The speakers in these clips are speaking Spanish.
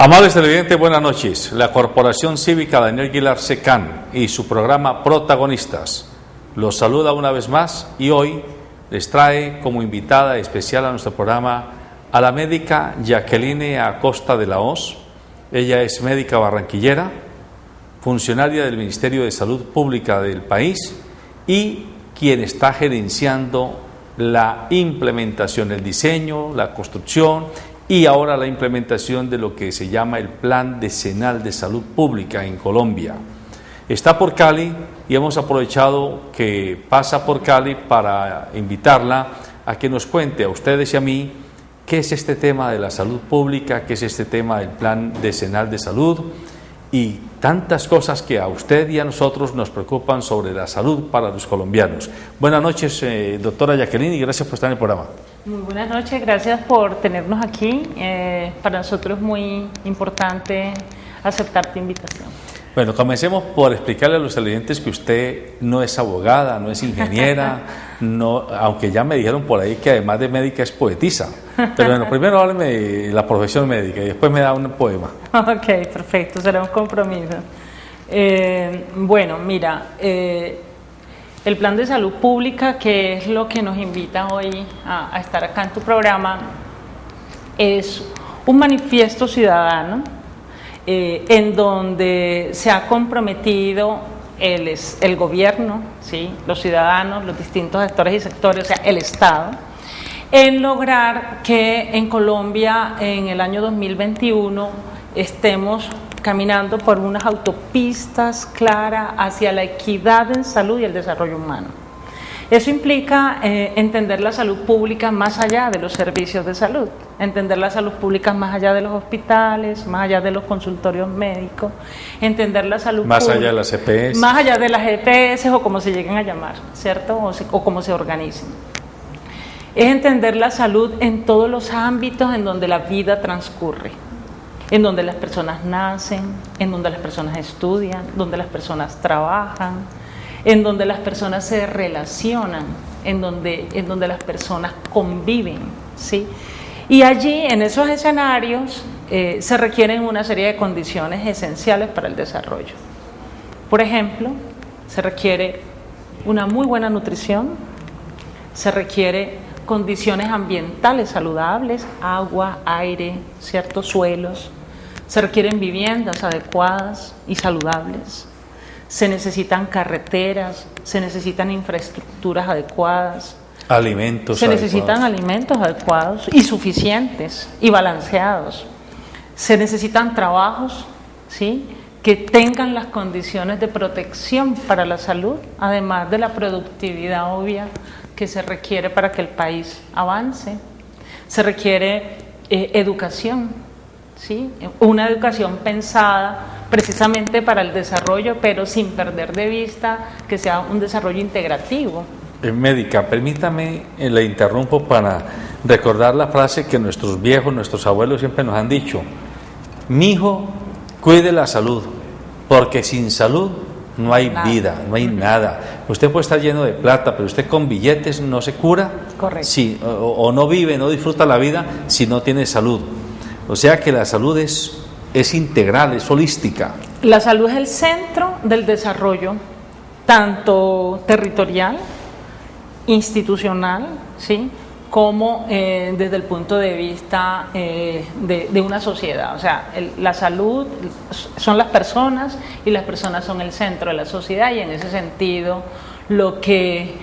Amables televidentes, buenas noches. La Corporación Cívica Daniel Guilar Secán y su programa Protagonistas los saluda una vez más y hoy les trae como invitada especial a nuestro programa a la médica Jacqueline Acosta de la Hoz. Ella es médica barranquillera, funcionaria del Ministerio de Salud Pública del país y quien está gerenciando la implementación, el diseño, la construcción y ahora la implementación de lo que se llama el Plan Decenal de Salud Pública en Colombia. Está por Cali y hemos aprovechado que pasa por Cali para invitarla a que nos cuente a ustedes y a mí qué es este tema de la salud pública, qué es este tema del Plan Decenal de Salud y tantas cosas que a usted y a nosotros nos preocupan sobre la salud para los colombianos. Buenas noches, doctora Jacqueline, y gracias por estar en el programa. Muy buenas noches, gracias por tenernos aquí. Para nosotros es muy importante aceptar tu invitación. Bueno, comencemos por explicarle a los televidentes que usted no es abogada, no es ingeniera, no, aunque ya me dijeron por ahí que además de médica es poetisa. Pero bueno, primero hábleme de la profesión médica y después me da un poema. Ok, perfecto, será un compromiso. Bueno, mira, el Plan de Salud Pública, que es lo que nos invita hoy a estar acá en tu programa, es un manifiesto ciudadano en donde se ha comprometido el gobierno, ¿sí?, los ciudadanos, los distintos actores y sectores, o sea, el Estado, en lograr que en Colombia en el año 2021 estemos caminando por unas autopistas claras hacia la equidad en salud y el desarrollo humano. Eso implica entender la salud pública más allá de los servicios de salud, entender la salud pública más allá de los hospitales, más allá de los consultorios médicos, entender la salud más pública, allá de las EPS, más allá de las EPS o como se lleguen a llamar, ¿cierto? O como se organicen. Es entender la salud en todos los ámbitos en donde la vida transcurre, en donde las personas nacen, en donde las personas estudian, donde las personas trabajan, en donde las personas se relacionan, en donde las personas conviven, ¿sí? Y allí, en esos escenarios, se requieren una serie de condiciones esenciales para el desarrollo. Por ejemplo, se requiere una muy buena nutrición, se requiere condiciones ambientales saludables, agua, aire, ciertos suelos, se requieren viviendas adecuadas y saludables, se necesitan carreteras, se necesitan infraestructuras adecuadas, alimentos necesitan alimentos adecuados y suficientes y balanceados, se necesitan trabajos, ¿sí?, que tengan las condiciones de protección para la salud, además de la productividad obvia que se requiere para que el país avance. Se requiere educación, ¿sí?, una educación pensada precisamente para el desarrollo, pero sin perder de vista que sea un desarrollo integrativo. Médica, permítame, le interrumpo para recordar la frase que nuestros viejos, nuestros abuelos siempre nos han dicho: mijo, cuide la salud, porque sin salud no hay vida, no hay nada. Usted puede estar lleno de plata, pero usted con billetes no se cura. Correcto. Sí, o no vive, no disfruta la vida si no tiene salud. O sea que la salud es integral, es holística. La salud es el centro del desarrollo, tanto territorial, institucional, ¿sí?, como desde el punto de vista de una sociedad. O sea, la salud son las personas y las personas son el centro de la sociedad, y en ese sentido lo que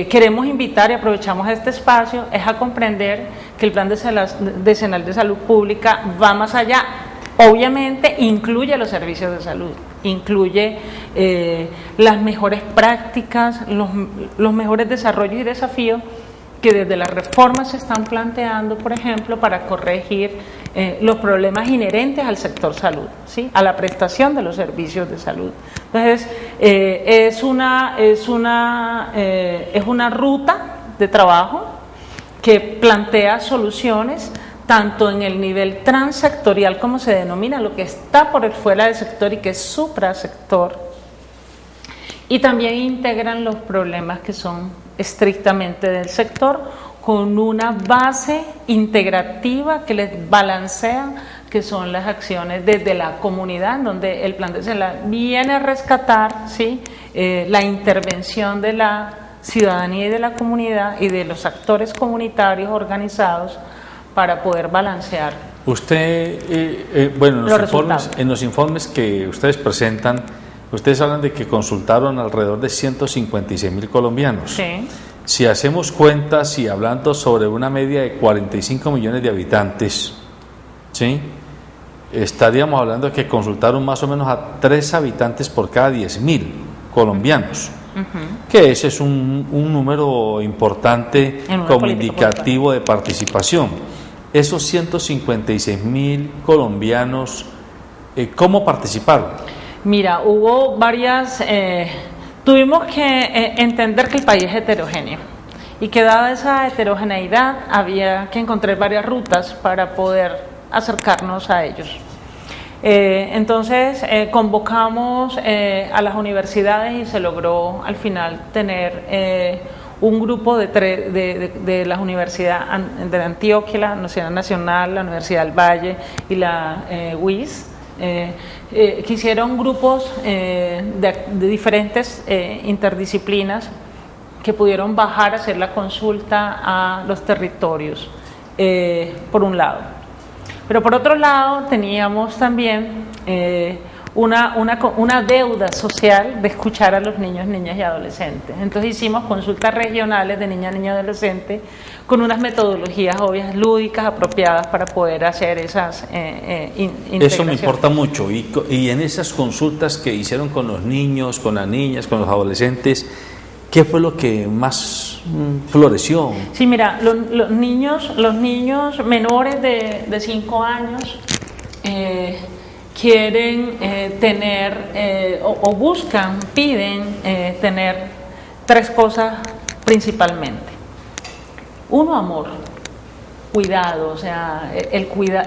queremos invitar y aprovechamos este espacio es a comprender que el Plan Decenal de Salud Pública va más allá. Obviamente incluye los servicios de salud, incluye las mejores prácticas, los mejores desarrollos y desafíos que desde las reformas se están planteando, por ejemplo, para corregir los problemas inherentes al sector salud, ¿sí?, a la prestación de los servicios de salud. Entonces, es una ruta de trabajo que plantea soluciones tanto en el nivel transsectorial, como se denomina, lo que está por fuera del sector y que es suprasector, y también integran los problemas que son estrictamente del sector, con una base integrativa que les balancea, que que son las acciones desde la comunidad, donde el plan decenal viene a rescatar, ¿sí?, la intervención de la ciudadanía y de la comunidad y de los actores comunitarios organizados para poder balancear. Usted, bueno, en los informes que ustedes presentan, ustedes hablan de que consultaron alrededor de 156.000 colombianos. Sí. Si hacemos cuentas y hablando sobre una media de 45 millones de habitantes, ¿sí?, estaríamos hablando de que consultaron más o menos a 3 habitantes por cada 10.000 colombianos, que ese es un número importante como indicativo de participación. Esos 156.000 colombianos, ¿cómo participaron? Mira, hubo varias, tuvimos que entender que el país es heterogéneo y que dada esa heterogeneidad había que encontrar varias rutas para poder acercarnos a ellos. Entonces convocamos a las universidades y se logró al final tener un grupo de las universidades de Antioquia, la Universidad Nacional, la Universidad del Valle y la UIS, que hicieron grupos de diferentes interdisciplinas que pudieron bajar a hacer la consulta a los territorios, por un lado. Pero por otro lado teníamos también una deuda social de escuchar a los niños, niñas y adolescentes. Entonces hicimos consultas regionales de niña, niña y adolescente con unas metodologías obvias, lúdicas, apropiadas para poder hacer esas integraciones. Eso me importa mucho. Y en esas consultas que hicieron con los niños, con las niñas, con los adolescentes, ¿qué fue lo que más floreció? Sí, mira, los niños menores de 5 años quieren tener o buscan, piden tener 3 cosas principalmente. 1, amor, cuidado, o sea,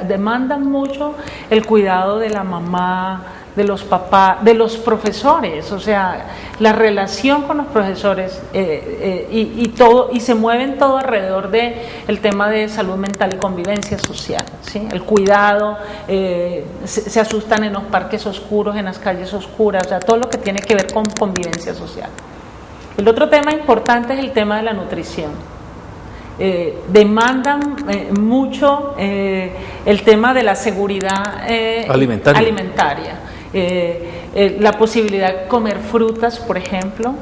demandan mucho el cuidado de la mamá, de los papás, de los profesores, o sea, la relación con los profesores y se mueven todo alrededor de el tema de salud mental y convivencia social, ¿sí? El cuidado, se asustan en los parques oscuros, en las calles oscuras, o sea, todo lo que tiene que ver con convivencia social. El otro tema importante es el tema de la nutrición. Demandan mucho el tema de la seguridad alimentaria. La posibilidad de comer frutas, por ejemplo.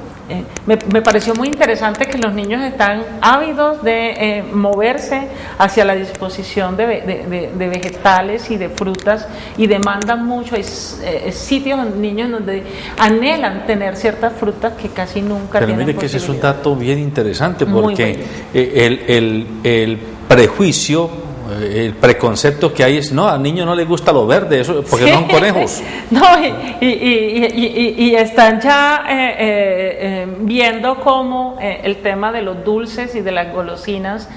Me pareció muy interesante que los niños están ávidos de moverse hacia la disposición de vegetales y de frutas y demandan mucho. Hay sitios donde niños donde anhelan tener ciertas frutas que casi nunca tienen. Pero mire que ese es un dato bien interesante porque el prejuicio, el preconcepto que hay es, no, al niño no le gusta lo verde, eso porque sí, no son conejos. No, y están ya viendo cómo el tema de los dulces y de las golosinas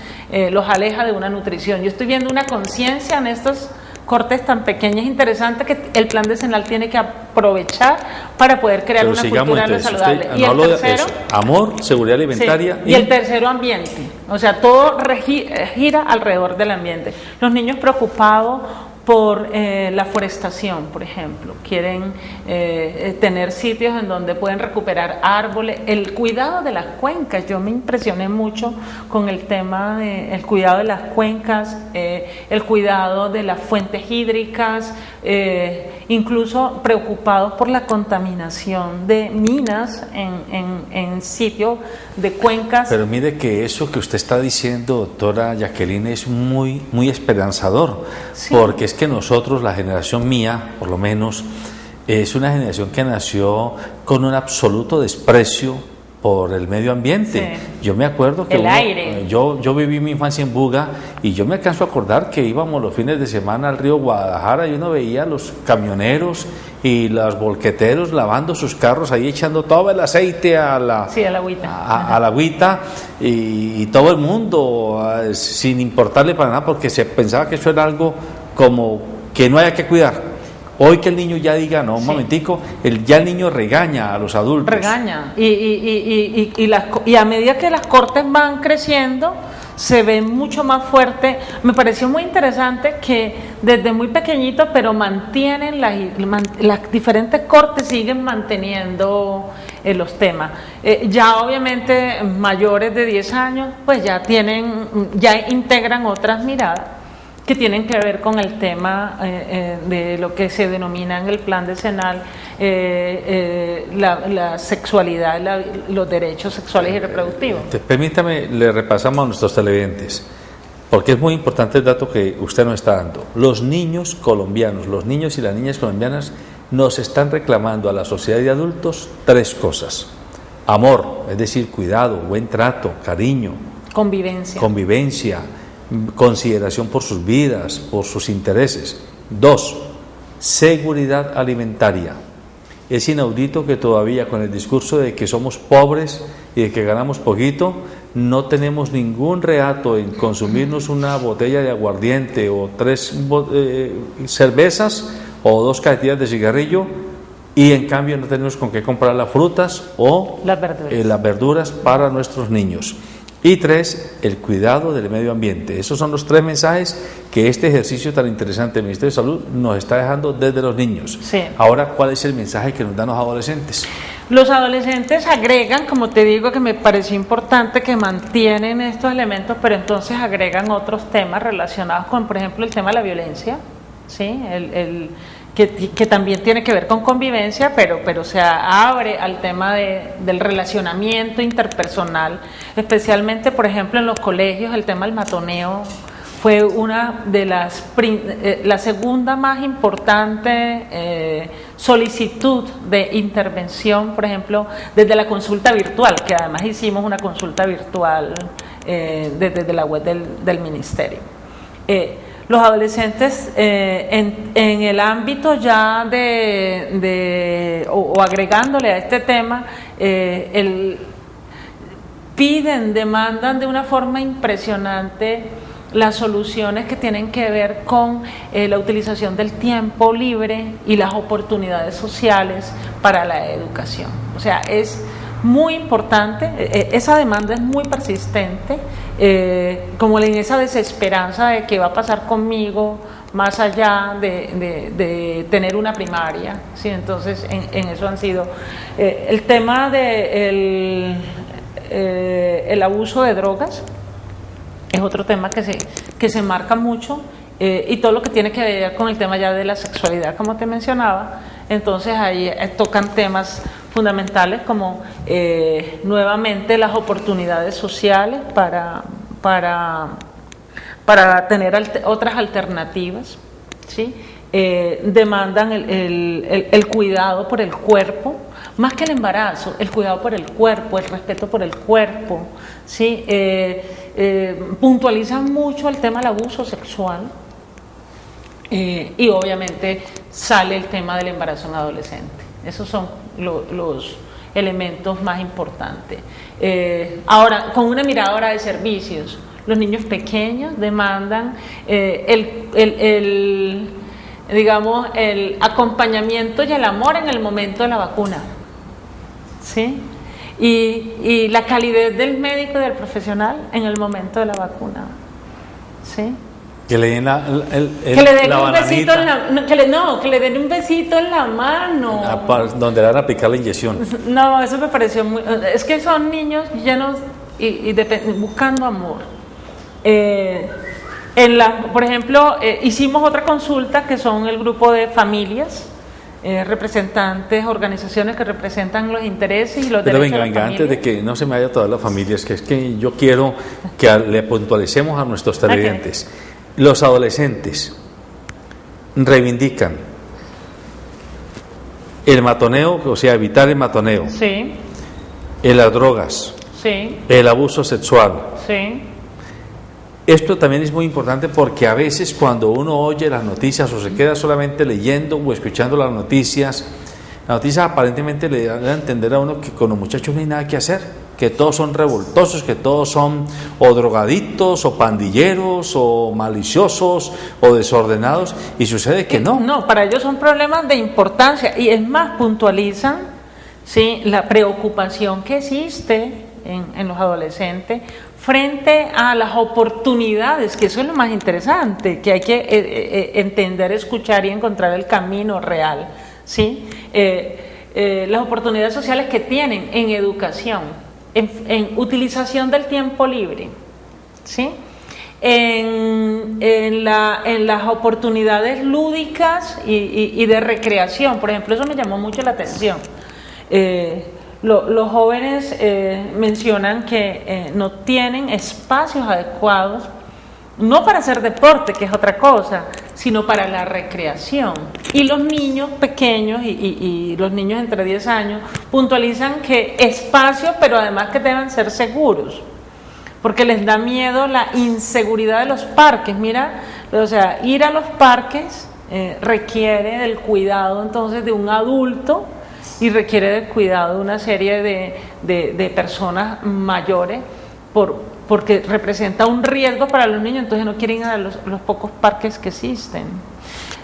los aleja de una nutrición. Yo estoy viendo una conciencia en estos cortes tan pequeños, interesantes, que el plan decenal tiene que aprovechar para poder crear una cultura saludable. Y el tercero, amor, seguridad alimentaria. Sí, y el tercero, ambiente. O sea, todo gira alrededor del ambiente. Los niños preocupados por la forestación, por ejemplo, quieren tener sitios en donde pueden recuperar árboles, el cuidado de las cuencas. Yo me impresioné mucho con el tema del cuidado de las cuencas, el cuidado de las fuentes hídricas, incluso preocupados por la contaminación de minas en sitios de cuencas. Pero mire que eso que usted está diciendo, doctora Jacqueline, es muy, muy esperanzador, sí, porque es que nosotros, la generación mía, por lo menos, es una generación que nació con un absoluto desprecio por el medio ambiente. Sí. Yo me acuerdo que yo viví mi infancia en Buga y yo me alcanzo a acordar que íbamos los fines de semana al río Guadalajara y uno veía a los camioneros y los volqueteros lavando sus carros ahí, echando todo el aceite a la agüita y todo el mundo sin importarle para nada, porque se pensaba que eso era algo como que no haya que cuidar. Hoy que el niño ya diga, no, un momentico, ya el niño regaña a los adultos. Regaña. Y a medida que las cortes van creciendo, se ve mucho más fuerte. Me pareció muy interesante que desde muy pequeñito, pero mantienen las diferentes cortes, siguen manteniendo los temas. Ya obviamente mayores de 10 años, pues ya integran otras miradas que tienen que ver con el tema de lo que se denomina en el plan decenal la sexualidad, los derechos sexuales y reproductivos. Permítame, le repasamos a nuestros televidentes, porque es muy importante el dato que usted nos está dando. Los niños colombianos, los niños y las niñas colombianas nos están reclamando a la sociedad de adultos 3 cosas: amor, es decir, cuidado, buen trato, cariño, convivencia, consideración por sus vidas, por sus intereses. 2, seguridad alimentaria. Es inaudito que todavía con el discurso de que somos pobres y de que ganamos poquito, no tenemos ningún reato en consumirnos una botella de aguardiente o 3 cervezas o 2 cajetillas de cigarrillo, y en cambio no tenemos con qué comprar las frutas o las verduras para nuestros niños. Y 3, el cuidado del medio ambiente. Esos son los 3 mensajes que este ejercicio tan interesante del Ministerio de Salud nos está dejando desde los niños. Sí. Ahora, ¿cuál es el mensaje que nos dan los adolescentes? Los adolescentes agregan, como te digo, que me pareció importante que mantienen estos elementos, pero entonces agregan otros temas relacionados con, por ejemplo, el tema de la violencia, ¿sí? Que también tiene que ver con convivencia, pero se abre al tema del relacionamiento interpersonal, especialmente, por ejemplo, en los colegios. El tema del matoneo fue una de la segunda más importante solicitud de intervención, por ejemplo, desde la consulta virtual, que además hicimos una consulta virtual desde la web del Ministerio. Los adolescentes en el ámbito ya o agregándole a este tema, demandan de una forma impresionante las soluciones que tienen que ver con la utilización del tiempo libre y las oportunidades sociales para la educación. O sea, es muy importante, esa demanda es muy persistente, como en esa desesperanza de qué va a pasar conmigo más allá de tener una primaria, ¿sí? Entonces en eso han sido el tema de el abuso de drogas es otro tema que se marca mucho, y todo lo que tiene que ver con el tema ya de la sexualidad, como te mencionaba. Entonces ahí tocan temas fundamentales como nuevamente las oportunidades sociales para tener otras alternativas, ¿sí? Demandan el cuidado por el cuerpo, más que el embarazo, el cuidado por el cuerpo, el respeto por el cuerpo, ¿sí? Puntualizan mucho el tema del abuso sexual, y obviamente sale el tema del embarazo en adolescente. Esos son los elementos más importantes. Ahora, con una mirada ahora de servicios, los niños pequeños demandan digamos, el acompañamiento y el amor en el momento de la vacuna, ¿sí? Y la calidez del médico y del profesional en el momento de la vacuna, ¿sí? Que le den que le den un besito que le den un besito en la mano, donde le van a aplicar la inyección. No, eso me pareció muy, es que son niños llenos y buscando amor. Por ejemplo, hicimos otra consulta que son el grupo de familias, representantes, organizaciones que representan los intereses y los derechos de la familia. Antes de que no se me vaya todas las familias, que es que yo quiero que le puntualicemos a nuestros televidentes. Okay. Los adolescentes reivindican el matoneo, o sea, evitar el matoneo, sí, las drogas, sí, el abuso sexual. Sí. Esto también es muy importante porque a veces cuando uno oye las noticias o se queda solamente leyendo o escuchando las noticias aparentemente le dan a entender a uno que con los muchachos no hay nada que hacer, que todos son revoltosos, que todos son o drogadictos o pandilleros o maliciosos o desordenados, y sucede que no. No, para ellos son problemas de importancia, y es más, puntualizan, ¿sí?, la preocupación que existe en los adolescentes frente a las oportunidades, que eso es lo más interesante, que hay que entender, escuchar y encontrar el camino real, ¿sí? Las oportunidades sociales que tienen en educación, en utilización del tiempo libre, ¿sí? En las oportunidades lúdicas y de recreación. Por ejemplo, eso me llamó mucho la atención. Los jóvenes mencionan que no tienen espacios adecuados, no para hacer deporte, que es otra cosa, sino para la recreación. Y los niños pequeños y los niños entre 10 años puntualizan que espacios, pero además que deben ser seguros, porque les da miedo la inseguridad de los parques. Mira, o sea, ir a los parques requiere del cuidado entonces de un adulto y requiere del cuidado de una serie de personas mayores porque representa un riesgo para los niños, entonces no quieren ir a los pocos parques que existen.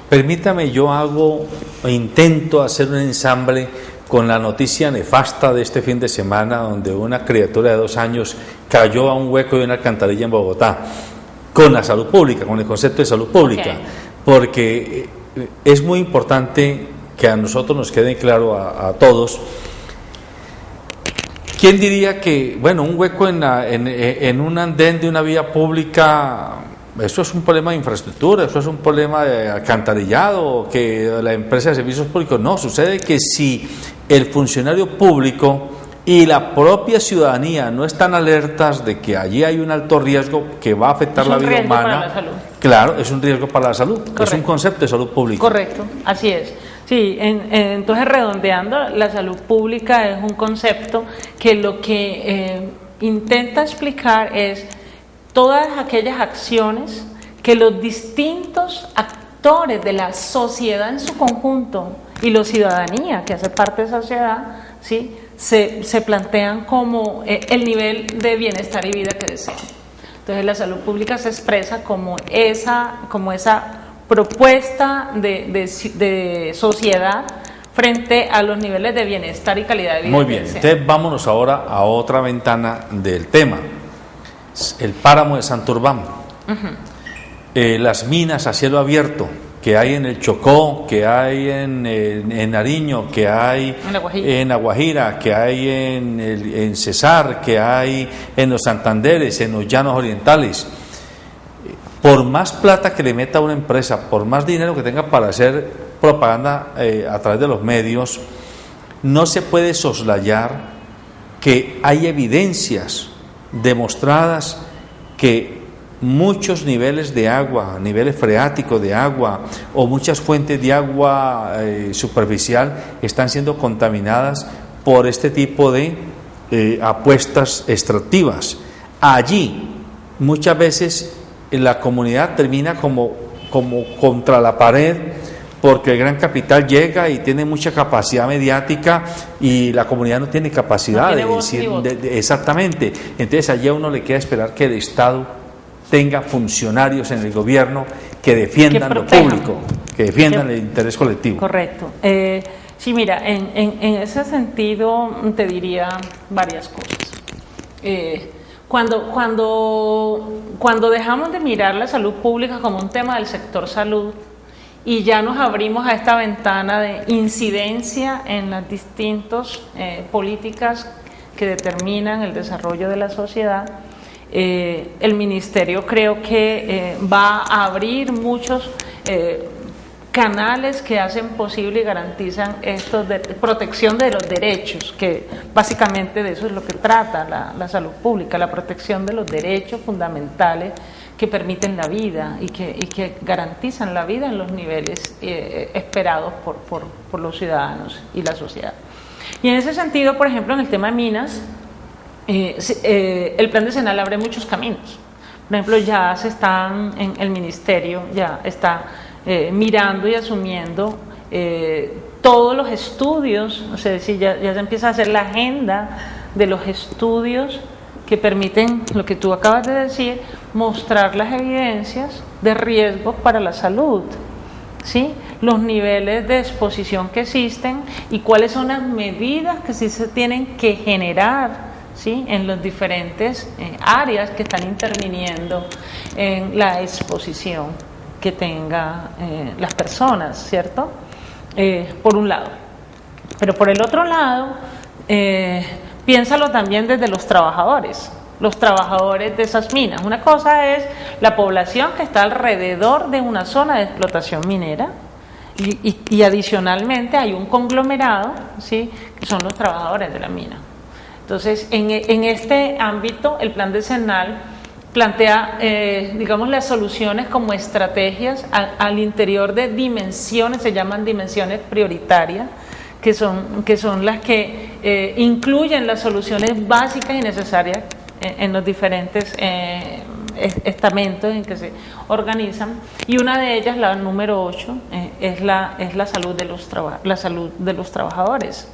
Permítame, yo intento hacer un ensamble con la noticia nefasta de este fin de semana, donde una criatura de 2 años cayó a un hueco de una alcantarilla en Bogotá, con la salud pública, con el concepto de salud pública, porque es muy importante que a nosotros nos quede claro a todos. ¿Quién diría que, bueno, un hueco en un andén de una vía pública, eso es un problema de infraestructura, eso es un problema de alcantarillado, que la empresa de servicios públicos? No, sucede que si el funcionario público y la propia ciudadanía no están alertas de que allí hay un alto riesgo que va a afectar la vida humana, claro, es un riesgo para la salud. Correcto. Es un concepto de salud pública. Correcto, así es. Sí, entonces redondeando, la salud pública es un concepto que lo que intenta explicar es todas aquellas acciones que los distintos actores de la sociedad en su conjunto y la ciudadanía que hace parte de esa sociedad, ¿sí?, se plantean como el nivel de bienestar y vida que desean. Entonces la salud pública se expresa como esa propuesta de sociedad frente a los niveles de bienestar y calidad de vida. Muy bien, entonces vámonos ahora a otra ventana del tema, el páramo de Santurbán. Las minas a cielo abierto que hay en el Chocó, que hay en Nariño, que hay en La Guajira, que hay en Cesar, que hay en los Santanderes, en los Llanos Orientales. Por más plata que le meta a una empresa, por más dinero que tenga para hacer propaganda a través de los medios, no se puede soslayar que hay evidencias demostradas que muchos niveles de agua, niveles freáticos de agua o muchas fuentes de agua superficial están siendo contaminadas por este tipo de apuestas extractivas. Allí muchas veces la comunidad termina como contra la pared, porque el gran capital llega y tiene mucha capacidad mediática y la comunidad no tiene capacidad de decir exactamente. Entonces allí a uno le queda esperar que el Estado tenga funcionarios en el gobierno que defiendan lo público, que defiendan el interés colectivo. Correcto. Sí, mira, en ese sentido te diría varias cosas. Cuando dejamos de mirar la salud pública como un tema del sector salud y ya nos abrimos a esta ventana de incidencia en las distintas políticas que determinan el desarrollo de la sociedad, el ministerio creo que va a abrir muchos canales que hacen posible y garantizan esto de protección de los derechos, que básicamente de eso es lo que trata la salud pública, la protección de los derechos fundamentales que permiten la vida y que garantizan la vida en los niveles esperados por los ciudadanos y la sociedad. Y en ese sentido, por ejemplo, en el tema de minas, el plan decenal abre muchos caminos. Por ejemplo, ya se están en el ministerio, ya está mirando y asumiendo todos los estudios, o sea, ya se empieza a hacer la agenda de los estudios que permiten, lo que tú acabas de decir, mostrar las evidencias de riesgos para la salud, ¿sí?, los niveles de exposición que existen y cuáles son las medidas que sí se tienen que generar, ¿sí? En los diferentes áreas que están interviniendo en la exposición que tenga las personas, ¿cierto? Por un lado. Pero por el otro lado, piénsalo también desde los trabajadores de esas minas. Una cosa es la población que está alrededor de una zona de explotación minera y adicionalmente hay un conglomerado, ¿sí? Que son los trabajadores de la mina. Entonces, en este ámbito, el plan decenal plantea, digamos, las soluciones como estrategias al interior de dimensiones, se llaman dimensiones prioritarias, que son las que incluyen las soluciones básicas y necesarias en los diferentes estamentos en que se organizan, y una de ellas, la número 8, es la salud de los trabajadores.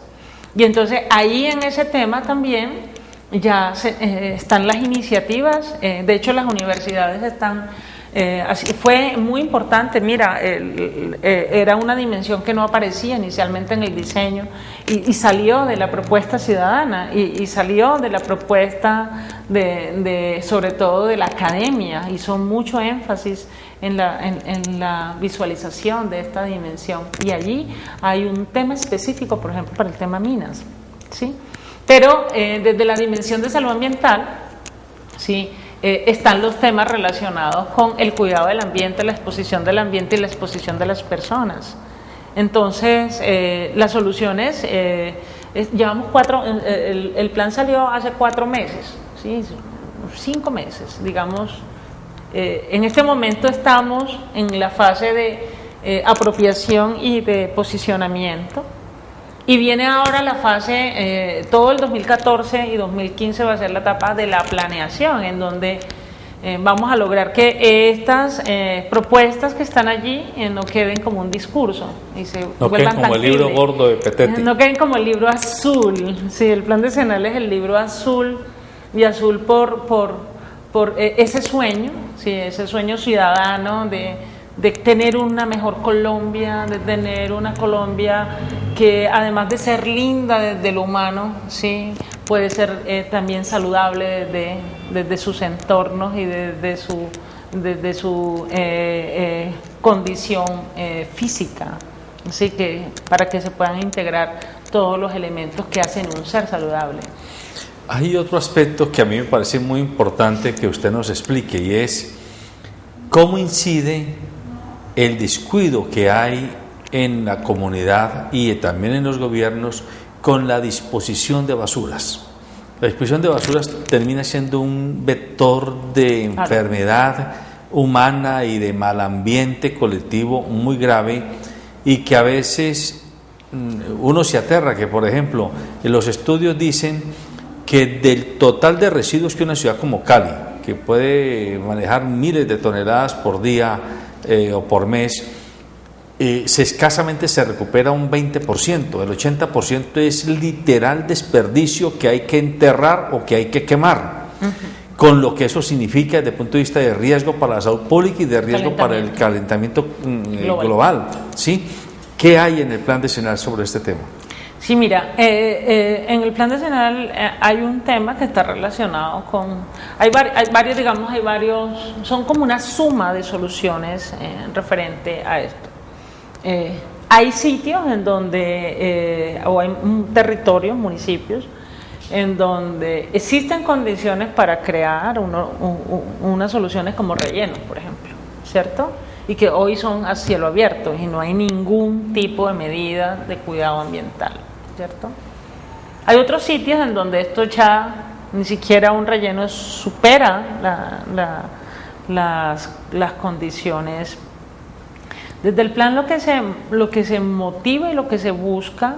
Y entonces ahí en ese tema también ya están las iniciativas, de hecho las universidades están, así fue muy importante, mira, era una dimensión que no aparecía inicialmente en el diseño y salió de la propuesta ciudadana y salió de la propuesta sobre todo de la academia, hizo mucho énfasis en la visualización de esta dimensión, y allí hay un tema específico, por ejemplo, para el tema minas, ¿sí? Pero desde la dimensión de salud ambiental, ¿sí? Están los temas relacionados con el cuidado del ambiente, la exposición del ambiente y la exposición de las personas. Entonces, las soluciones, llevamos el plan salió hace 4 meses, ¿sí? 5 meses, digamos. En este momento estamos en la fase de apropiación y de posicionamiento. Y viene ahora la fase, todo el 2014 y 2015 va a ser la etapa de la planeación, en donde vamos a lograr que estas propuestas que están allí no queden como un discurso y se no queden como el libro gordo de Petetti. No queden como el libro azul. Sí, el plan decenal es el libro azul, y azul por ese sueño, sí, ese sueño ciudadano de tener una mejor Colombia, de tener una Colombia que además de ser linda desde lo humano, sí, puede ser también saludable desde sus entornos y desde su condición física, así que para que se puedan integrar todos los elementos que hacen un ser saludable. Hay otro aspecto que a mí me parece muy importante que usted nos explique, y es cómo incide el descuido que hay en la comunidad y también en los gobiernos con la disposición de basuras. La disposición de basuras termina siendo un vector de enfermedad humana y de mal ambiente colectivo muy grave, y que a veces uno se aterra, que por ejemplo los estudios dicen que del total de residuos que una ciudad como Cali, que puede manejar miles de toneladas por día o por mes, escasamente se recupera un 20%, el 80% es literal desperdicio que hay que enterrar o que hay que quemar, con lo que eso significa desde el punto de vista de riesgo para la salud pública y de riesgo para el calentamiento global, ¿sí? ¿Qué hay en el plan decenal sobre este tema? Sí, mira, en el plan decenal hay un tema que está relacionado con, hay varios, son como una suma de soluciones referente a esto. Hay sitios en donde, o hay territorios, municipios, en donde existen condiciones para crear unas soluciones como rellenos, por ejemplo, ¿cierto? Y que hoy son a cielo abierto y no hay ningún tipo de medida de cuidado ambiental, ¿cierto? Hay otros sitios en donde esto ya ni siquiera un relleno supera las condiciones. Desde el plan lo que se motiva y lo que se busca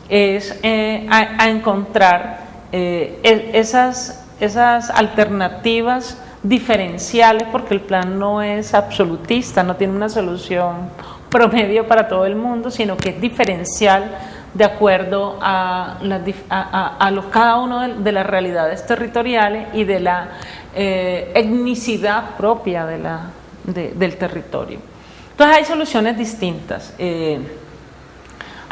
es a encontrar esas alternativas diferenciales, porque el plan no es absolutista, no tiene una solución promedio para todo el mundo, sino que es diferencial de acuerdo a cada una de las realidades territoriales y de la etnicidad propia del territorio. Entonces hay soluciones distintas.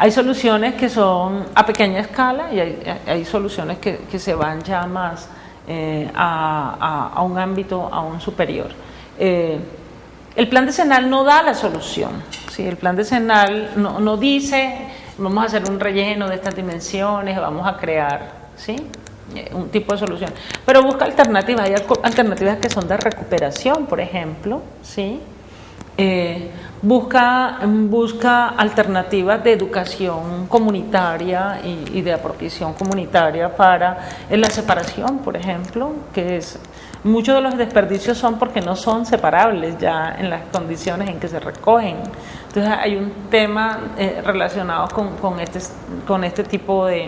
Hay soluciones que son a pequeña escala y hay soluciones que se van ya más a un ámbito aún superior. El plan decenal no da la solución, ¿sí? El plan decenal no dice vamos a hacer un relleno de estas dimensiones, vamos a crear, ¿sí?, un tipo de solución, pero busca alternativas. Hay alternativas que son de recuperación, por ejemplo, ¿sí? Busca alternativas de educación comunitaria y de apropiación comunitaria para la separación, por ejemplo, que es muchos de los desperdicios son porque no son separables ya en las condiciones en que se recogen. Entonces hay un tema relacionado con este tipo de,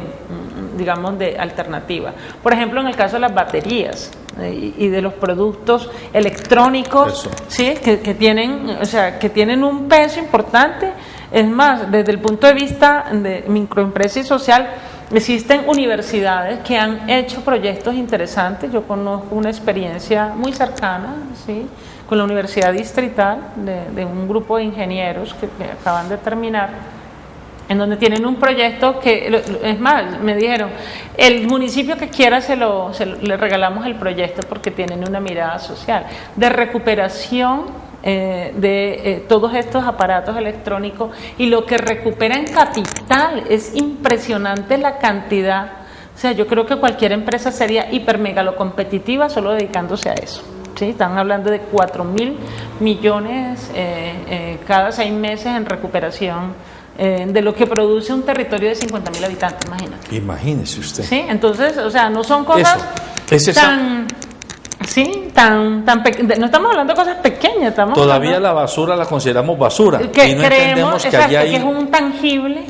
digamos, de alternativa. Por ejemplo, en el caso de las baterías y de los productos electrónicos, ¿sí?, que tienen un peso importante. Es más, desde el punto de vista de microempresa y social, existen universidades que han hecho proyectos interesantes. Yo conozco una experiencia muy cercana, ¿sí?, con la Universidad Distrital de un grupo de ingenieros que acaban de terminar, en donde tienen un proyecto que, es más, me dijeron, el municipio que quiera le regalamos el proyecto porque tienen una mirada social de recuperación de todos estos aparatos electrónicos, y lo que recupera en capital es impresionante la cantidad. O sea, yo creo que cualquier empresa sería hipermegalocompetitiva solo dedicándose a eso. Sí, están hablando de 4.000 millones cada 6 meses en recuperación de lo que produce un territorio de 50.000 habitantes, imagínate. Imagínese usted. Sí, entonces, o sea, no son cosas no estamos hablando de cosas pequeñas. Todavía la basura la consideramos basura. Que y no creemos, que allá hay... que es un tangible,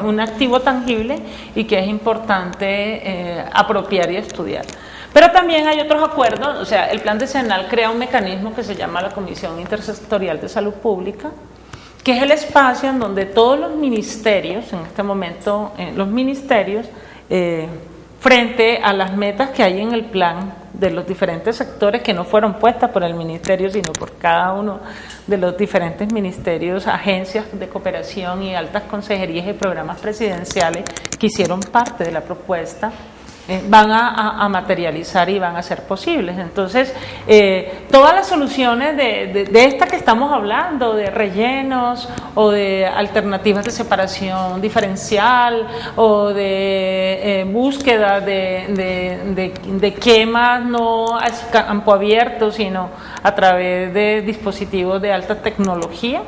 un activo tangible, y que es importante apropiar y estudiar. Pero también hay otros acuerdos. O sea, el plan decenal crea un mecanismo que se llama la Comisión Intersectorial de Salud Pública, que es el espacio en donde todos los ministerios, en este momento los ministerios, frente a las metas que hay en el plan de los diferentes sectores, que no fueron puestas por el ministerio, sino por cada uno de los diferentes ministerios, agencias de cooperación y altas consejerías y programas presidenciales que hicieron parte de la propuesta, van a materializar y van a ser posibles. Entonces, todas las soluciones de esta que estamos hablando, de rellenos o de alternativas de separación diferencial o de búsqueda de quemas no a campo abierto, sino a través de dispositivos de alta tecnología,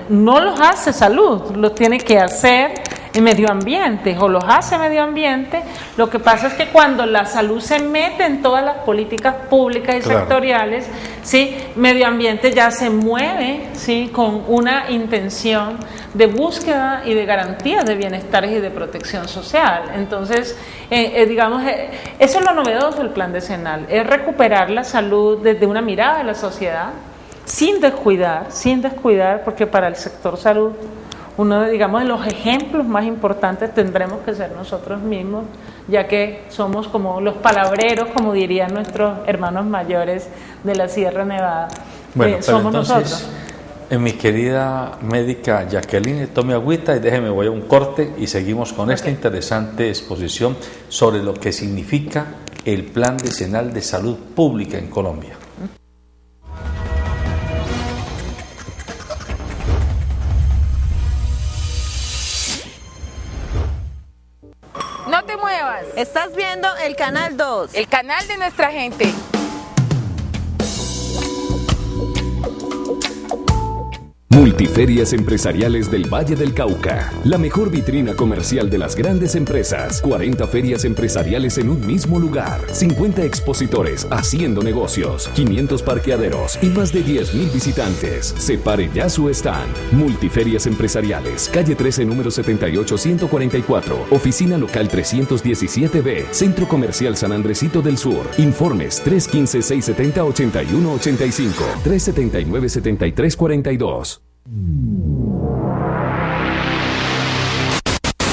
no los hace salud, los tiene que hacer medio ambiente, o los hace medio ambiente. Lo que pasa es que cuando la salud se mete en todas las políticas públicas y sectoriales, ¿sí?, medio ambiente ya se mueve, ¿sí?, con una intención de búsqueda y de garantías de bienestar y de protección social. Entonces, digamos, eso es lo novedoso del plan decenal, es recuperar la salud desde una mirada de la sociedad, sin descuidar, porque para el sector salud, uno de, digamos, de los ejemplos más importantes tendremos que ser nosotros mismos, ya que somos como los palabreros, como dirían nuestros hermanos mayores de la Sierra Nevada. Bueno, somos entonces, nosotros. Mi querida médica Jacqueline, tome agüita y déjeme, voy a un corte y seguimos con esta interesante exposición sobre lo que significa el Plan Decenal de Salud Pública en Colombia. No te muevas. Estás viendo el Canal 2. El canal de nuestra gente. Multiferias Empresariales del Valle del Cauca, la mejor vitrina comercial de las grandes empresas. 40 ferias empresariales en un mismo lugar, 50 expositores haciendo negocios, 500 parqueaderos y más de 10.000 visitantes. Separe ya su stand. Multiferias Empresariales, calle 13, número 78-144, oficina local 317B, Centro Comercial San Andresito del Sur. Informes 315-670-8185, 379-7342.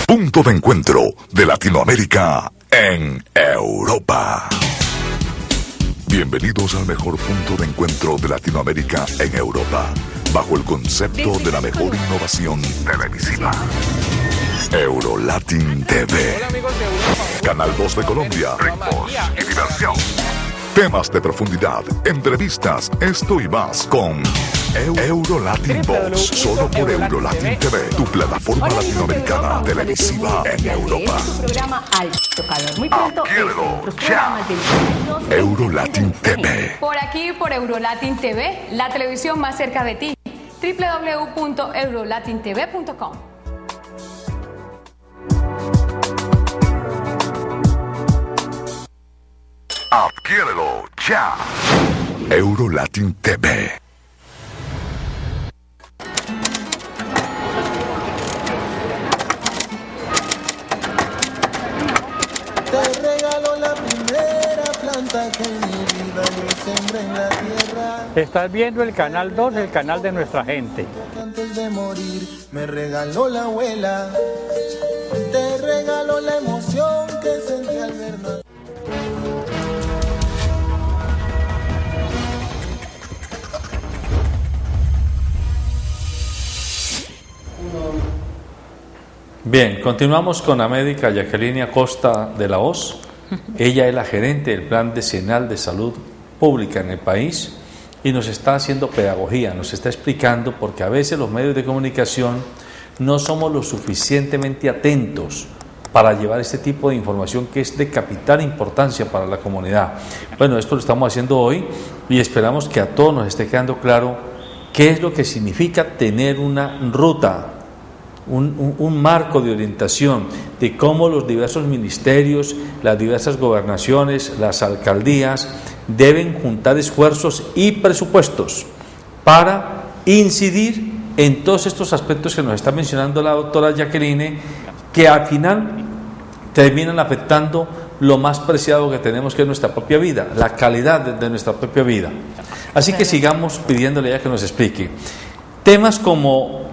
Punto de encuentro de Latinoamérica en Europa. Bienvenidos al mejor punto de encuentro de Latinoamérica en Europa. bajo el concepto de la mejor innovación televisiva. Eurolatin TV. Canal 2 de Colombia. Ritmos y diversión. Temas de profundidad, entrevistas, esto y más con Eurolatin Box, solo por Eurolatin TV, tu plataforma latinoamericana televisiva en Europa. Programa Alto Calor. Muy pronto Adquiérelo ya. Eurolatin TV. Por aquí, por Eurolatin TV, la televisión más cerca de ti. www.eurolatintv.com. Adquiérelo ya. Eurolatin TV. Te regalo la primera planta que en mi vida yo sembré en la tierra. Estás viendo el canal 2, el canal de nuestra gente. Antes de morir me regaló la abuela. Te regalo la emoción que sentí al verla. Bien, continuamos con la médica Jacqueline Acosta de la Hoz. Ella es la gerente del Plan Decenal de Salud Pública en el país y nos está haciendo pedagogía, nos está explicando, porque a veces los medios de comunicación no somos lo suficientemente atentos para llevar este tipo de información que es de capital importancia para la comunidad. Bueno, esto lo estamos haciendo hoy y esperamos que a todos nos esté quedando claro qué es lo que significa tener una ruta, un marco de orientación de cómo los diversos ministerios, las diversas gobernaciones, las alcaldías deben juntar esfuerzos y presupuestos para incidir en todos estos aspectos que nos está mencionando la doctora Jacqueline, que al final terminan afectando lo más preciado que tenemos, que es nuestra propia vida, la calidad de nuestra propia vida. Así que sigamos pidiéndole ya que nos explique temas como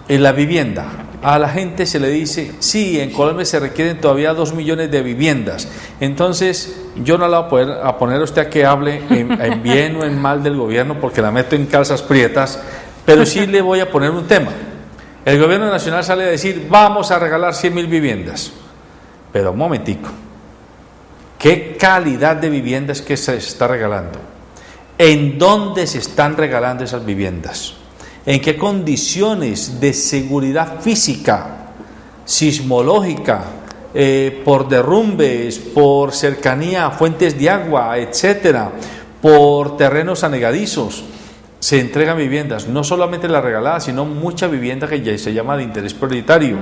en la vivienda. A la gente se le dice, sí, en Colombia se requieren todavía 2 millones de viviendas. Entonces, yo no la voy a poner a usted a que hable en bien o en mal del gobierno, porque la meto en calzas prietas, pero sí le voy a poner un tema. El gobierno nacional sale a decir, vamos a regalar 100.000 viviendas. Pero un momentico, ¿qué calidad de viviendas que se está regalando? ¿En dónde se están regalando esas viviendas? ¿En qué condiciones de seguridad física, sismológica, por derrumbes, por cercanía a fuentes de agua, etcétera, por terrenos anegadizos, se entregan viviendas? No solamente las regaladas, sino mucha vivienda que ya se llama de interés prioritario.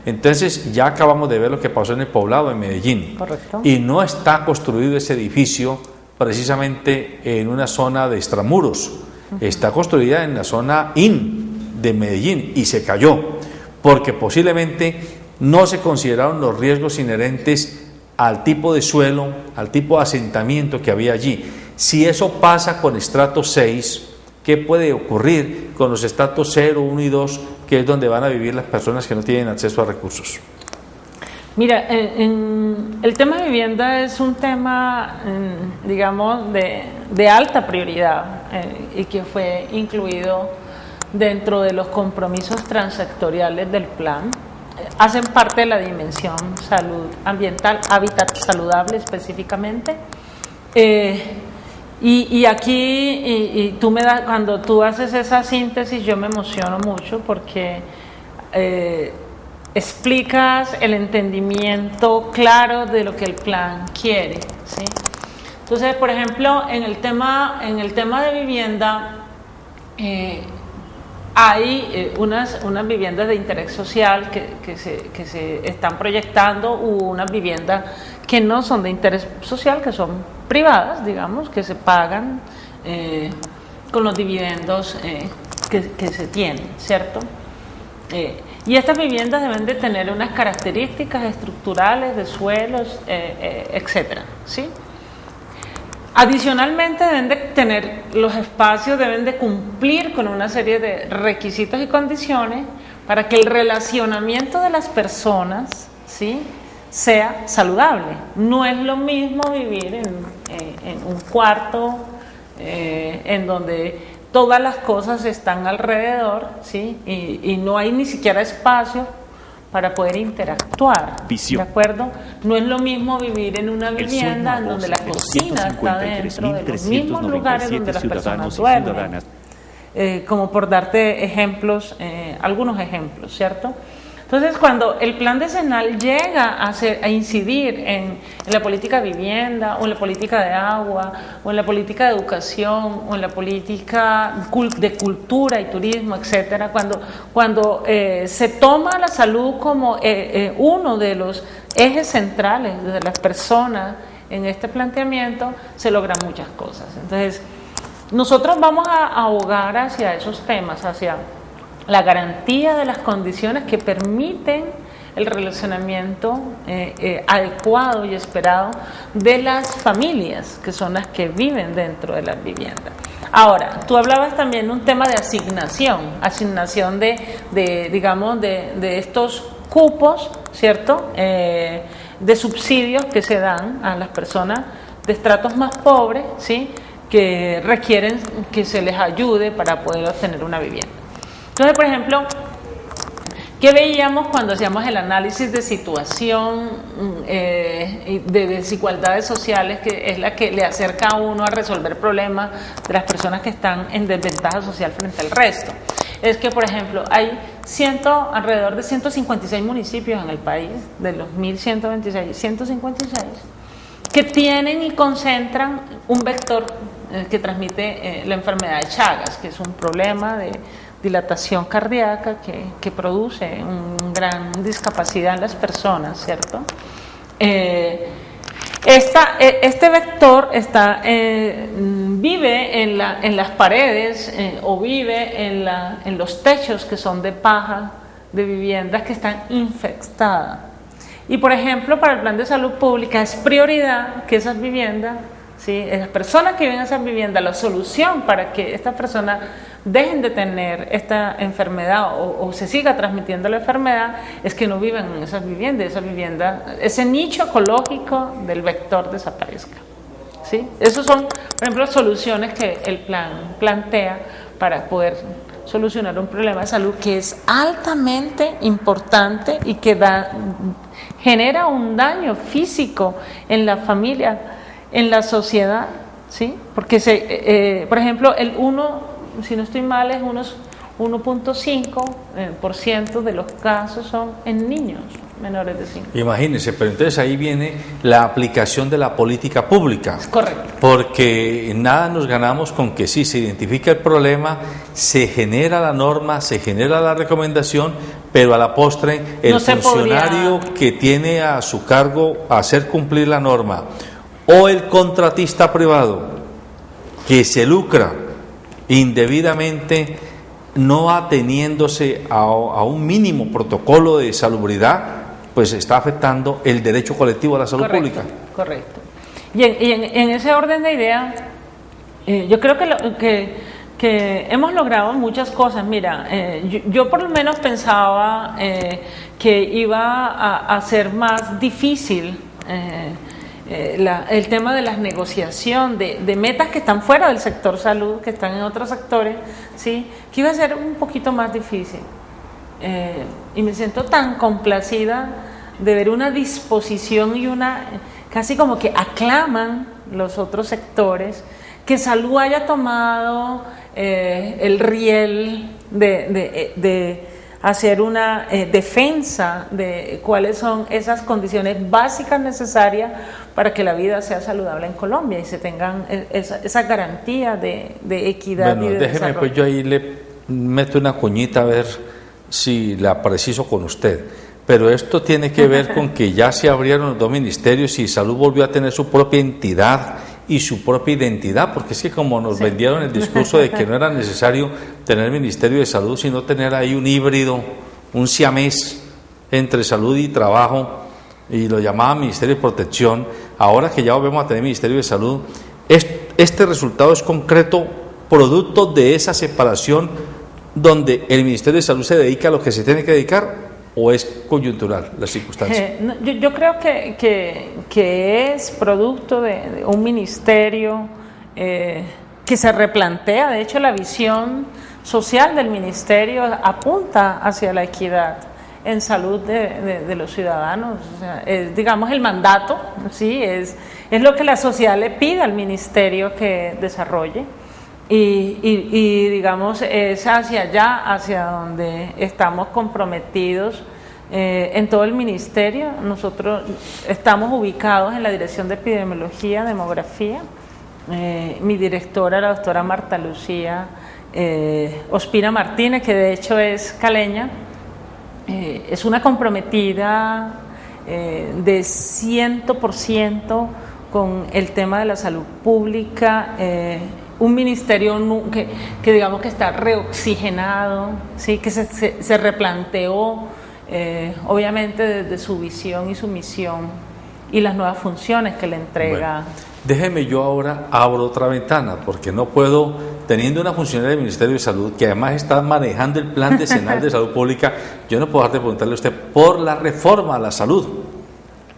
Entonces, ya acabamos de ver lo que pasó en el Poblado, en Medellín. Correcto. Y no está construido ese edificio precisamente en una zona de extramuros. Está construida en la zona IN de Medellín y se cayó porque posiblemente no se consideraron los riesgos inherentes al tipo de suelo, al tipo de asentamiento que había allí. Si eso pasa con estrato 6, ¿qué puede ocurrir con los estratos 0, 1 y 2, que es donde van a vivir las personas que no tienen acceso a recursos? Mira, el tema de vivienda es un tema, digamos, de alta prioridad y que fue incluido dentro de los compromisos transsectoriales del plan. Hacen parte de la dimensión salud ambiental, hábitat saludable específicamente. Y aquí, tú me das, cuando tú haces esa síntesis, yo me emociono mucho porque explicas el entendimiento claro de lo que el plan quiere, ¿sí? Entonces, por ejemplo, en el tema de vivienda, hay unas viviendas de interés social que se están proyectando, u unas viviendas que no son de interés social, que son privadas, digamos, que se pagan con los dividendos que se tienen, ¿cierto? Y estas viviendas deben de tener unas características estructurales de suelos, etcétera, ¿sí? Adicionalmente, deben de tener, los espacios deben de cumplir con una serie de requisitos y condiciones para que el relacionamiento de las personas, ¿sí?, sea saludable. No es lo mismo vivir en un cuarto en donde todas las cosas están alrededor, ¿sí? Y no hay ni siquiera espacio para poder interactuar, ¿de acuerdo? No es lo mismo vivir en una vivienda en donde la cocina está dentro de los mismos lugares donde las personas duermen. Como por darte ejemplos, algunos ejemplos, ¿cierto? Entonces, cuando el plan decenal llega a incidir en la política de vivienda, o en la política de agua, o en la política de educación, o en la política de cultura y turismo, etcétera, cuando se toma la salud como uno de los ejes centrales de las personas en este planteamiento, se logran muchas cosas. Entonces, nosotros vamos a abogar hacia esos temas, hacia la garantía de las condiciones que permiten el relacionamiento adecuado y esperado de las familias, que son las que viven dentro de las viviendas. Ahora, tú hablabas también de un tema de asignación de estos cupos, ¿cierto?, de subsidios que se dan a las personas de estratos más pobres, ¿sí?, que requieren que se les ayude para poder obtener una vivienda. Entonces, por ejemplo, ¿qué veíamos cuando hacíamos el análisis de situación de desigualdades sociales, que es la que le acerca a uno a resolver problemas de las personas que están en desventaja social frente al resto? Es que, por ejemplo, hay alrededor de 156 municipios en el país, de los 1.126, 156, que tienen y concentran un vector que transmite la enfermedad de Chagas, que es un problema de dilatación cardíaca que produce una gran discapacidad en las personas, ¿cierto? Este vector vive en las paredes o vive en los techos que son de paja de viviendas que están infestadas. Y, por ejemplo, para el Plan de Salud Pública es prioridad que esas viviendas, ¿sí?, las personas que viven en esas viviendas, la solución para que estas personas dejen de tener esta enfermedad o se siga transmitiendo la enfermedad, es que no vivan en esas viviendas, ese nicho ecológico del vector desaparezca, ¿sí? Esas son, por ejemplo, soluciones que el plan plantea para poder solucionar un problema de salud que es altamente importante y que genera un daño físico en la familia, en la sociedad, ¿sí? Porque, por ejemplo, si no estoy mal, es unos 1.5% de los casos son en niños menores de 5. Imagínense, pero entonces ahí viene la aplicación de la política pública. Correcto. Porque nada nos ganamos con que sí, se identifica el problema, se genera la norma, se genera la recomendación, pero a la postre el funcionario que tiene a su cargo hacer cumplir la norma, o el contratista privado que se lucra indebidamente, no ateniéndose a un mínimo protocolo de salubridad, pues está afectando el derecho colectivo a la salud pública. Correcto. Y en ese orden de ideas, yo creo que hemos logrado muchas cosas. Mira, yo por lo menos pensaba que iba a ser más difícil el tema de la negociación de metas que están fuera del sector salud, que están en otros sectores, ¿sí?, que iba a ser un poquito más difícil. Y me siento tan complacida de ver una disposición y casi como que aclaman los otros sectores que salud haya tomado el riel de hacer una defensa de cuáles son esas condiciones básicas necesarias para que la vida sea saludable en Colombia y se tengan esa garantía de equidad. Bueno, y de déjeme, desarrollo. pues yo ahí le meto una cuñita a ver si la preciso con usted. Pero esto tiene que ver con que ya se abrieron los dos ministerios y Salud volvió a tener su propia entidad y su propia identidad, porque es que como nos vendieron el discurso de que no era necesario tener Ministerio de Salud, sino tener ahí un híbrido, un siamés entre salud y trabajo, y lo llamaban Ministerio de Protección. Ahora que ya volvemos a tener Ministerio de Salud, este resultado es concreto, producto de esa separación donde el Ministerio de Salud se dedica a lo que se tiene que dedicar, ¿o es coyuntural la circunstancia? Yo creo que es producto de un ministerio que se replantea. De hecho, la visión social del ministerio apunta hacia la equidad en salud de los ciudadanos. O sea, es, digamos, el mandato, ¿sí? Es lo que la sociedad le pide al ministerio que desarrolle. Y digamos, es hacia allá, hacia donde estamos comprometidos en todo el ministerio. Nosotros estamos ubicados en la Dirección de Epidemiología, Demografía. Mi directora, la doctora Marta Lucía Ospina Martínez, que de hecho es caleña, es una comprometida de 100% con el tema de la salud pública. Un ministerio que digamos que está reoxigenado, ¿sí? Que se replanteó obviamente desde su visión y su misión y las nuevas funciones que le entrega. Bueno, déjeme, yo ahora abro otra ventana, porque no puedo, teniendo una funcionaria del Ministerio de Salud que además está manejando el plan decenal de salud pública, yo no puedo dejar de preguntarle a usted por la reforma a la salud,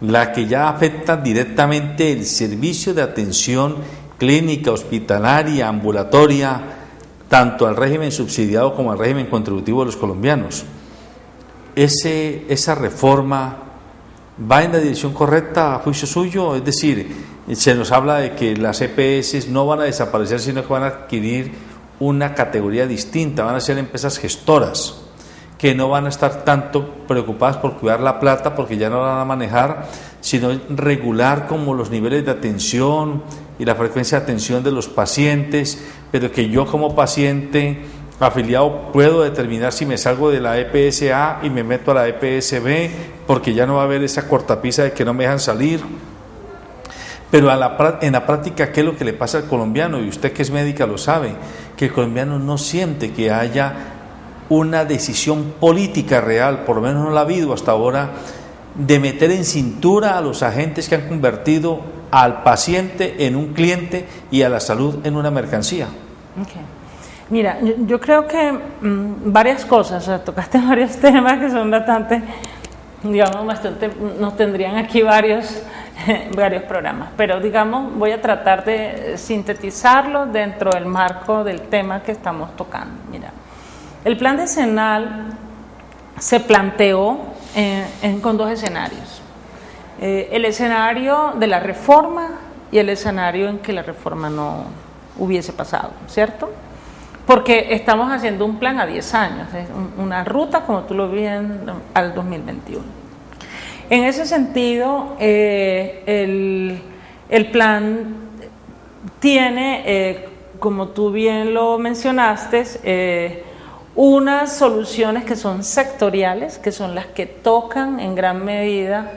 la que ya afecta directamente el servicio de atención clínica, hospitalaria, ambulatoria, tanto al régimen subsidiado como al régimen contributivo de los colombianos. Esa reforma va en la dirección correcta a juicio suyo, es decir, se nos habla de que las EPS no van a desaparecer, sino que van a adquirir una categoría distinta, van a ser empresas gestoras, que no van a estar tanto preocupadas por cuidar la plata, porque ya no la van a manejar, sino regular como los niveles de atención y la frecuencia de atención de los pacientes, pero que yo como paciente afiliado puedo determinar si me salgo de la EPS A y me meto a la EPS B, porque ya no va a haber esa cortapisa de que no me dejan salir. Pero en la práctica, ¿qué es lo que le pasa al colombiano? Y usted que es médica lo sabe, que el colombiano no siente que haya una decisión política real, por lo menos no la ha habido hasta ahora, de meter en cintura a los agentes que han convertido al paciente en un cliente y a la salud en una mercancía. Okay. Mira, yo creo que varias cosas, o sea, tocaste varios temas que son bastante, nos tendrían aquí varios programas, pero digamos, voy a tratar de sintetizarlo dentro del marco del tema que estamos tocando. Mira, el plan decenal se planteó con dos escenarios, el escenario de la reforma y el escenario en que la reforma no hubiese pasado, ¿cierto? Porque estamos haciendo un plan a 10 años, una ruta, como tú lo ves, al 2021. En ese sentido, el plan tiene, como tú bien lo mencionaste, unas soluciones que son sectoriales, que son las que tocan en gran medida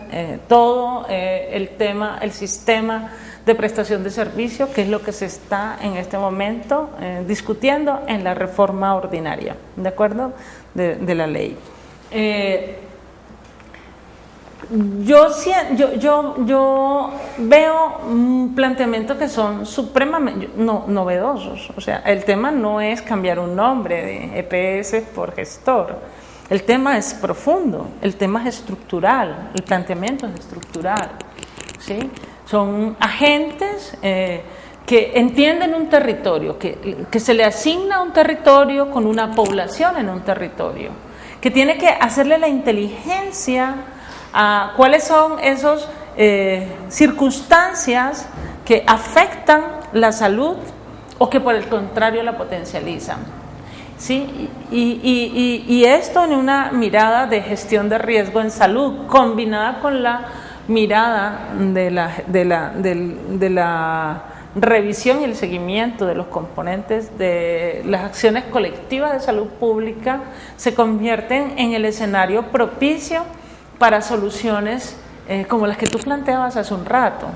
todo el sistema de prestación de servicio, que es lo que se está en este momento discutiendo en la reforma ordinaria, ¿de acuerdo? De la ley. Yo veo planteamientos que son supremamente novedosos. O sea, el tema no es cambiar un nombre de EPS por gestor. El tema es profundo, el tema es estructural, el planteamiento es estructural, ¿sí? Son agentes que entienden un territorio, que se le asigna un territorio con una población en un territorio, que tiene que hacerle la inteligencia a cuáles son esas circunstancias que afectan la salud o que por el contrario la potencializan, ¿sí? Y esto en una mirada de gestión de riesgo en salud, combinada con la mirada de la revisión y el seguimiento de los componentes de las acciones colectivas de salud pública, se convierten en el escenario propicio para soluciones como las que tú planteabas hace un rato.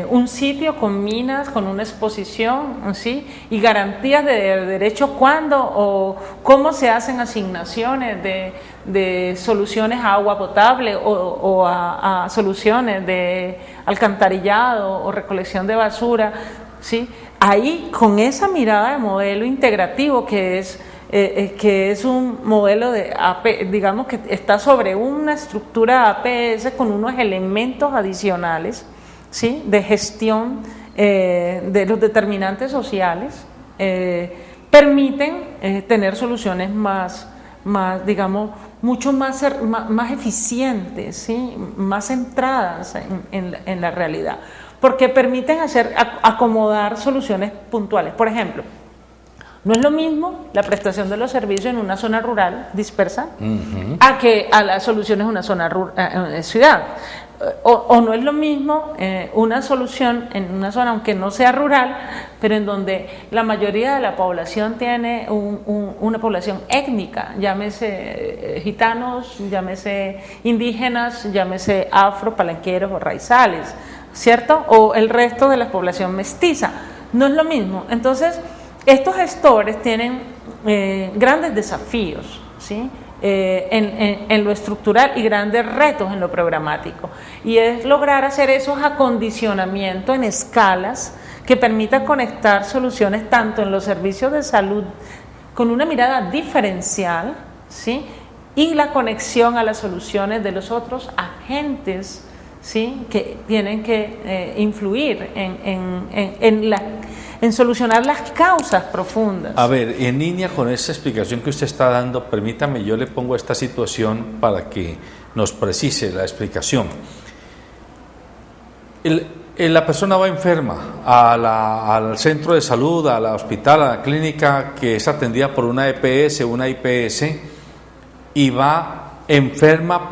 Un sitio con minas, con una exposición, ¿sí? Y garantías de derecho cuándo o cómo se hacen asignaciones de soluciones a agua potable o a soluciones de alcantarillado o recolección de basura, ¿sí? Ahí, con esa mirada de modelo integrativo que es un modelo de digamos que está sobre una estructura APS con unos elementos adicionales, ¿sí? De gestión de los determinantes sociales, permiten tener soluciones más, digamos, mucho más eficientes, ¿sí? Más centradas en la realidad, porque permiten acomodar soluciones puntuales. Por ejemplo, no es lo mismo la prestación de los servicios en una zona rural dispersa a las soluciones en una zona ciudad. O no es lo mismo una solución en una zona, aunque no sea rural, pero en donde la mayoría de la población tiene una población étnica, llámese gitanos, llámese indígenas, llámese afro, palenqueros o raizales, ¿cierto? O el resto de la población mestiza. No es lo mismo. Entonces, estos gestores tienen grandes desafíos, ¿sí? En lo estructural y grandes retos en lo programático, y es lograr hacer esos acondicionamientos en escalas que permitan conectar soluciones tanto en los servicios de salud con una mirada diferencial, ¿sí? Y la conexión a las soluciones de los otros agentes, ¿sí? Que tienen que influir en solucionar las causas profundas. A ver, en línea con esa explicación que usted está dando, permítame, yo le pongo esta situación para que nos precise la explicación. La persona va enferma al centro de salud, al hospital, a la clínica que es atendida por una EPS, una IPS, y va enferma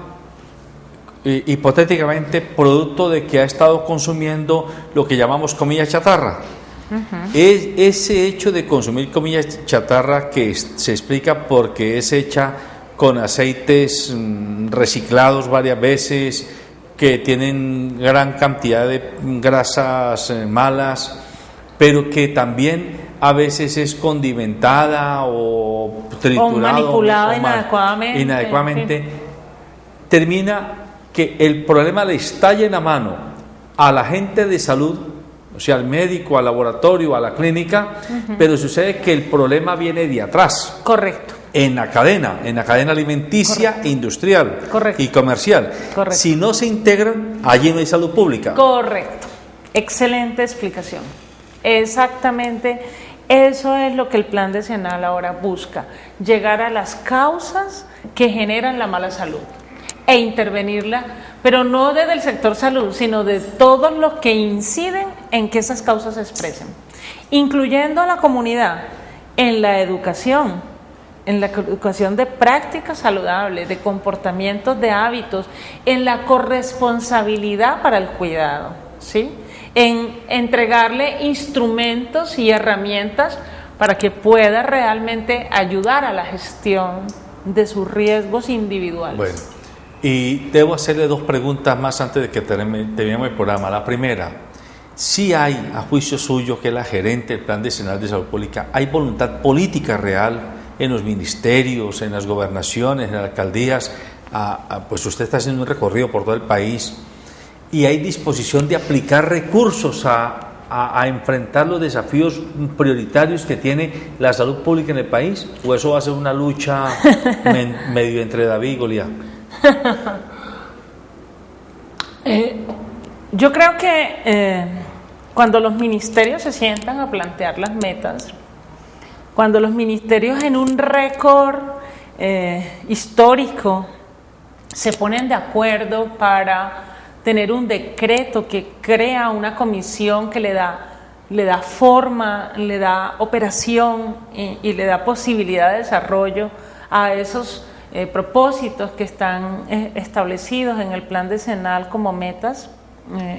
hipotéticamente producto de que ha estado consumiendo lo que llamamos comida chatarra. Ese hecho de consumir comida chatarra, que se explica porque es hecha con aceites reciclados varias veces, que tienen gran cantidad de grasas malas, pero que también a veces es condimentada o triturada o manipulada inadecuadamente, termina que el problema le estalla en la mano a la gente de salud, o sea, al médico, al laboratorio, a la clínica, pero sucede que el problema viene de atrás. Correcto. En la cadena alimenticia, industrial y comercial. Correcto. Si no se integran, allí no hay salud pública. Correcto. Excelente explicación. Exactamente, eso es lo que el plan decenal ahora busca, llegar a las causas que generan la mala salud e intervenirla, pero no desde el sector salud, sino de todos los que inciden en que esas causas se expresen, incluyendo a la comunidad en la educación de prácticas saludables, de comportamientos, de hábitos, en la corresponsabilidad para el cuidado, ¿sí? En entregarle instrumentos y herramientas para que pueda realmente ayudar a la gestión de sus riesgos individuales. Bueno, y debo hacerle dos preguntas más antes de que terminemos el programa. La primera, si hay, a juicio suyo, que es la gerente del Plan Decenal de Salud Pública, ¿hay voluntad política real en los ministerios, en las gobernaciones, en las alcaldías? Pues usted está haciendo un recorrido por todo el país, y hay disposición de aplicar recursos a enfrentar los desafíos prioritarios que tiene la salud pública en el país, o eso va a ser una lucha medio entre David y Goliat. Yo creo que cuando los ministerios se sientan a plantear las metas, cuando los ministerios en un récord histórico se ponen de acuerdo para tener un decreto que crea una comisión que le da forma, le da operación y le da posibilidad de desarrollo a esos propósitos que están establecidos en el plan decenal como metas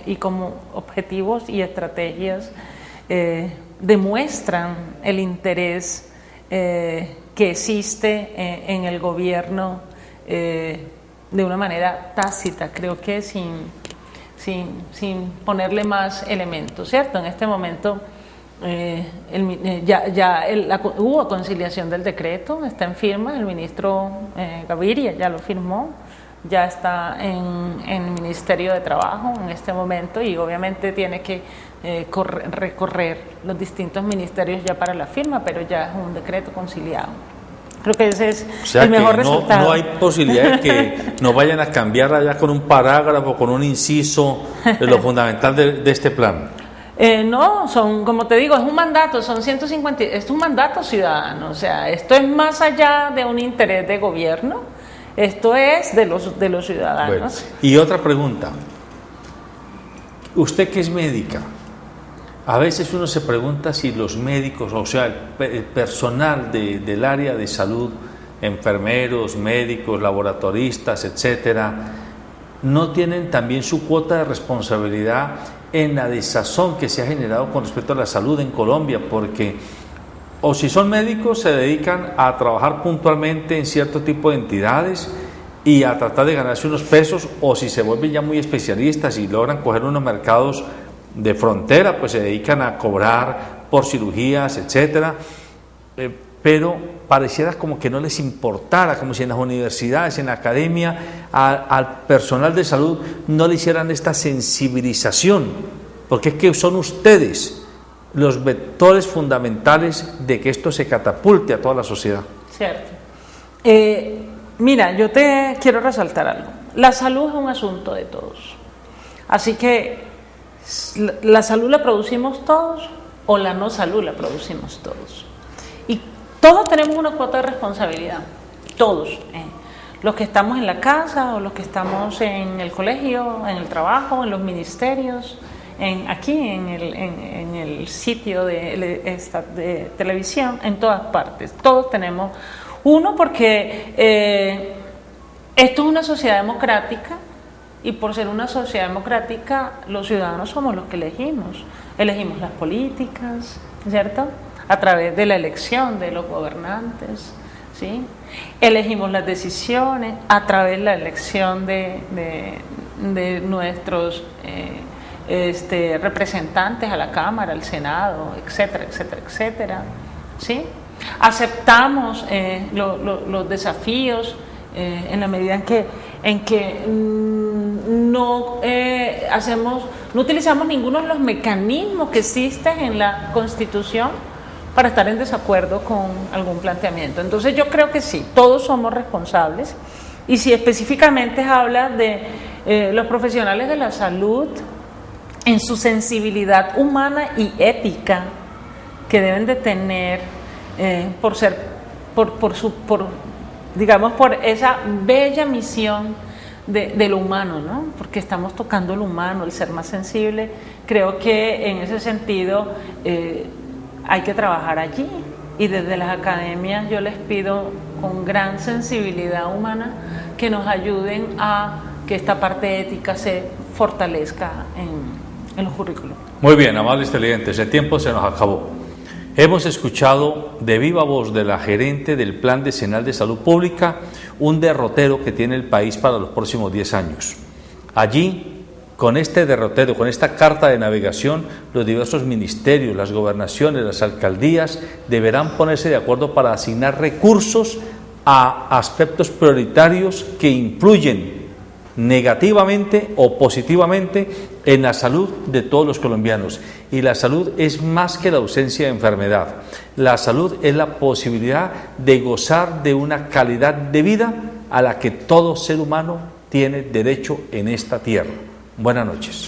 y como objetivos y estrategias, demuestran el interés que existe en el gobierno de una manera tácita, creo que sin ponerle más elementos, ¿cierto? En este momento hubo conciliación del decreto, está en firma, el ministro Gaviria ya lo firmó, ya está en el Ministerio de Trabajo en este momento, y obviamente tiene que recorrer los distintos ministerios ya para la firma, pero ya es un decreto conciliado. Creo que ese es el mejor resultado. No hay posibilidad de que nos vayan a cambiar allá con un parágrafo, con un inciso de lo fundamental de este plan. No, son, como te digo, es un mandato, son 150, es un mandato ciudadano, o sea, esto es más allá de un interés de gobierno, esto es de los ciudadanos. Bueno, y otra pregunta, usted que es médica, a veces uno se pregunta si los médicos, o sea, el personal del área de salud, enfermeros, médicos, laboratoristas, etcétera, no tienen también su cuota de responsabilidad en la desazón que se ha generado con respecto a la salud en Colombia, porque o si son médicos se dedican a trabajar puntualmente en cierto tipo de entidades y a tratar de ganarse unos pesos, o si se vuelven ya muy especialistas y logran coger unos mercados de frontera, pues se dedican a cobrar por cirugías, etcétera, pero pareciera como que no les importara, como si en las universidades, en la academia, al personal de salud no le hicieran esta sensibilización, porque es que son ustedes los vectores fundamentales de que esto se catapulte a toda la sociedad. Cierto. Mira, yo te quiero resaltar algo. La salud es un asunto de todos. Así que la salud la producimos todos o la no salud la producimos todos. Y todos tenemos una cuota de responsabilidad, todos, los que estamos en la casa o los que estamos en el colegio, en el trabajo, en los ministerios, aquí en el sitio de televisión, en todas partes, todos tenemos uno, porque esto es una sociedad democrática y por ser una sociedad democrática los ciudadanos somos los que elegimos las políticas, ¿cierto?, a través de la elección de los gobernantes, ¿sí? Elegimos las decisiones a través de la elección de nuestros representantes a la Cámara, al Senado, etcétera, etcétera, etcétera, ¿sí? Aceptamos los desafíos en la medida en que no utilizamos ninguno de los mecanismos que existen en la Constitución para estar en desacuerdo con algún planteamiento. Entonces yo creo que sí, todos somos responsables, y si específicamente habla de los profesionales de la salud en su sensibilidad humana y ética que deben de tener por esa bella misión de lo humano, ¿no? Porque estamos tocando lo humano, el ser más sensible. Creo que en ese sentido hay que trabajar allí, y desde las academias yo les pido con gran sensibilidad humana que nos ayuden a que esta parte ética se fortalezca en los currículos. Muy bien, amables televidentes, el tiempo se nos acabó. Hemos escuchado de viva voz de la gerente del Plan Decenal de Salud Pública un derrotero que tiene el país para los próximos 10 años. Allí, con este derrotero, con esta carta de navegación, los diversos ministerios, las gobernaciones, las alcaldías deberán ponerse de acuerdo para asignar recursos a aspectos prioritarios que influyen negativamente o positivamente en la salud de todos los colombianos. Y la salud es más que la ausencia de enfermedad. La salud es la posibilidad de gozar de una calidad de vida a la que todo ser humano tiene derecho en esta tierra. Buenas noches.